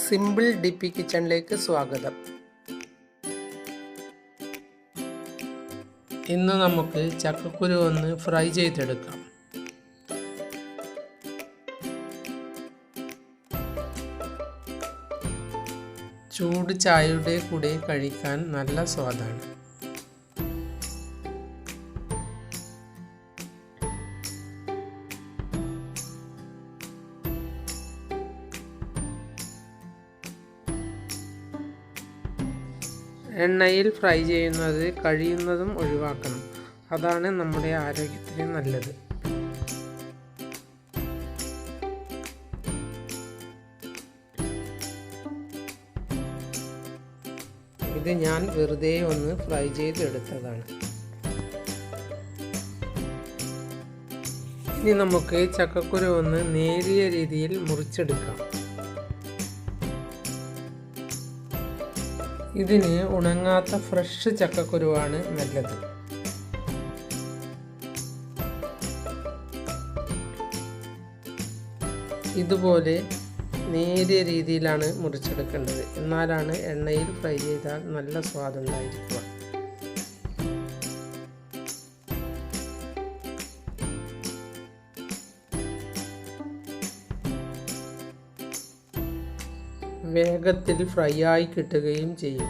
Simple ഡിപ്പി കിച്ചണിലേക്ക് സ്വാഗതം. ഇന്ന് നമുക്ക് ചക്കക്കുരു ഒന്ന് ഫ്രൈ ചെയ്തെടുക്കാം. ചൂട് ചായയുടെ കൂടെ കഴിക്കാൻ നല്ല സ്വാദാണ്. എണ്ണയിൽ ഫ്രൈ ചെയ്യുന്നത് കഴിയുന്നതും ഒഴിവാക്കണം. അതാണ് നമ്മുടെ ആരോഗ്യത്തിന് നല്ലത്. ഇത് ഞാൻ വെറുതെ ഒന്ന് ഫ്രൈ ചെയ്തെടുത്തതാണ്. ഇനി നമുക്ക് ചക്കക്കുരു ഒന്ന് നേരിയ രീതിയിൽ മുറിച്ചെടുക്കാം. ഇതിന് ഉണങ്ങാത്ത ഫ്രഷ് ചക്കക്കുരുവാണ് നല്ലത്. ഇതുപോലെ നേരിയ രീതിയിലാണ് മുറിച്ചെടുക്കേണ്ടത്. എന്നാലാണ് എണ്ണയിൽ ഫ്രൈ ചെയ്താൽ നല്ല സ്വാദുണ്ടായിരിക്കുക. വേഗത്തിൽ ഫ്രൈ ആയി കിട്ടുകയും ചെയ്യും.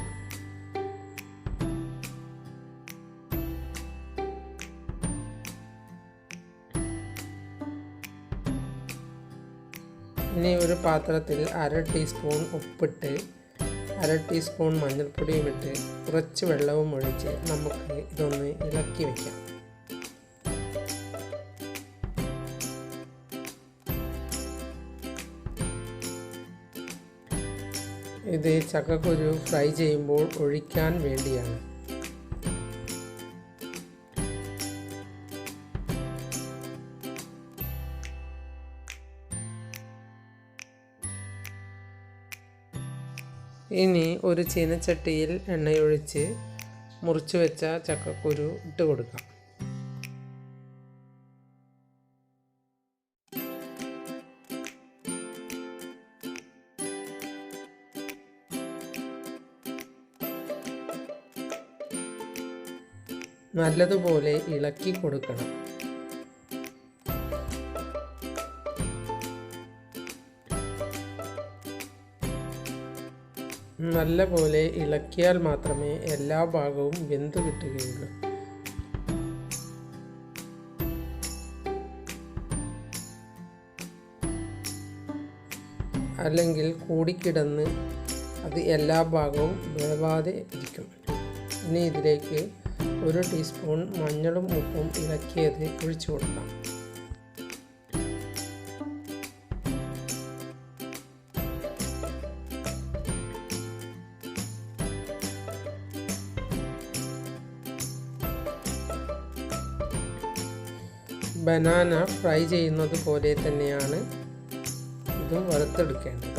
ഇനി ഒരു പാത്രത്തിൽ 1/2 ടീസ്പൂൺ ഉപ്പിട്ട് 1/2 ടീസ്പൂൺ മഞ്ഞൾപ്പൊടിയും ഇട്ട് കുറച്ച് വെള്ളവും ഒഴിച്ച് നമുക്ക് ഇതൊന്ന് ഇളക്കി വയ്ക്കാം. ഇത് ചക്കക്കുരു ഫ്രൈ ചെയ്യുമ്പോൾ ഒഴിക്കാൻ വേണ്ടിയാണ്. ഇനി ഒരു ചീനച്ചട്ടിയിൽ എണ്ണയൊഴിച്ച് മുറിച്ചു വെച്ച ചക്കക്കുരു ഇട്ട് കൊടുക്കാം. നല്ലതുപോലെ ഇളക്കി കൊടുക്കണം. നല്ലപോലെ ഇളക്കിയാൽ മാത്രമേ എല്ലാ ഭാഗവും വെന്തു കിട്ടുകയുള്ളൂ. അല്ലെങ്കിൽ കൂടിക്കിടന്ന് അത് എല്ലാ ഭാഗവും വേവാതെ ഇരിക്കും. ഇനി ഇതിലേക്ക് 1 ടീസ്പൂൺ മഞ്ഞളും ഉപ്പും ഇളക്കിയത് ഒഴിച്ചു കൊടുക്കാം. ബനാന ഫ്രൈ ചെയ്യുന്നത് പോലെ തന്നെയാണ് ഇതും വറുത്തെടുക്കേണ്ടത്.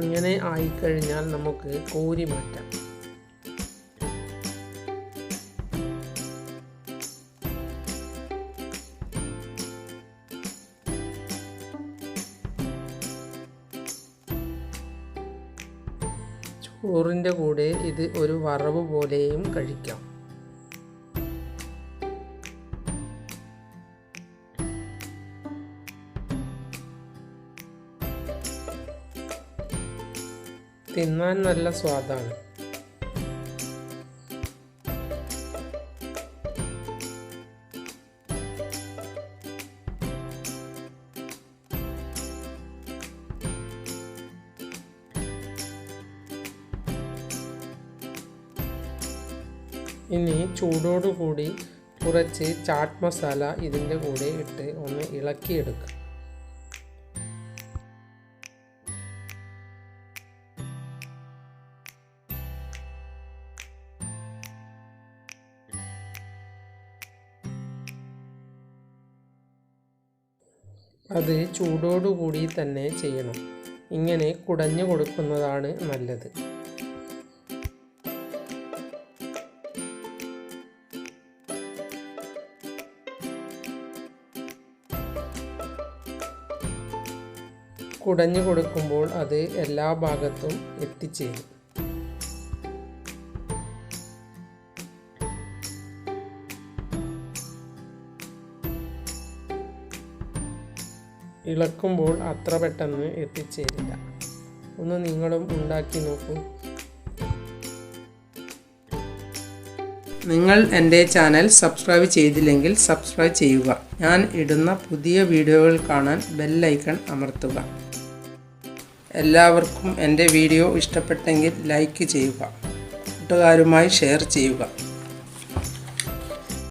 ഇങ്ങനെ ആയിക്കഴിഞ്ഞാൽ നമുക്ക് കോരി മാറ്റാം. ചോറിൻ്റെ കൂടെ ഇത് ഒരു വറവ് പോലെയും കഴിക്കാം. തിന്നാൻ നല്ല സ്വാദാണ്. ഇനി ചൂടോടുകൂടി കുറച്ച് ചാട്ട് മസാല ഇതിൻ്റെ കൂടെ ഇട്ട് ഒന്ന് ഇളക്കിയെടുക്കുക. അത് ചൂടോടുകൂടി തന്നെ ചെയ്യണം. ഇങ്ങനെ കുടഞ്ഞു കൊടുക്കുന്നതാണ് നല്ലത്. കുടഞ്ഞു കൊടുക്കുമ്പോൾ അത് എല്ലാ ഭാഗത്തും എത്തിച്ചേരും. ഇളക്കുമ്പോൾ അത്ര പെട്ടെന്ന് എത്തിച്ചേരില്ല. ഒന്ന് നിങ്ങളും ഉണ്ടാക്കി നോക്കൂ. നിങ്ങൾ എൻ്റെ ചാനൽ സബ്സ്ക്രൈബ് ചെയ്തില്ലെങ്കിൽ സബ്സ്ക്രൈബ് ചെയ്യുക. ഞാൻ ഇടുന്ന പുതിയ വീഡിയോകൾ കാണാൻ ബെൽ ഐക്കൺ അമർത്തുക. എല്ലാവർക്കും എൻ്റെ വീഡിയോ ഇഷ്ടപ്പെട്ടെങ്കിൽ ലൈക്ക് ചെയ്യുക. കൂട്ടുകാരുമായി ഷെയർ ചെയ്യുക.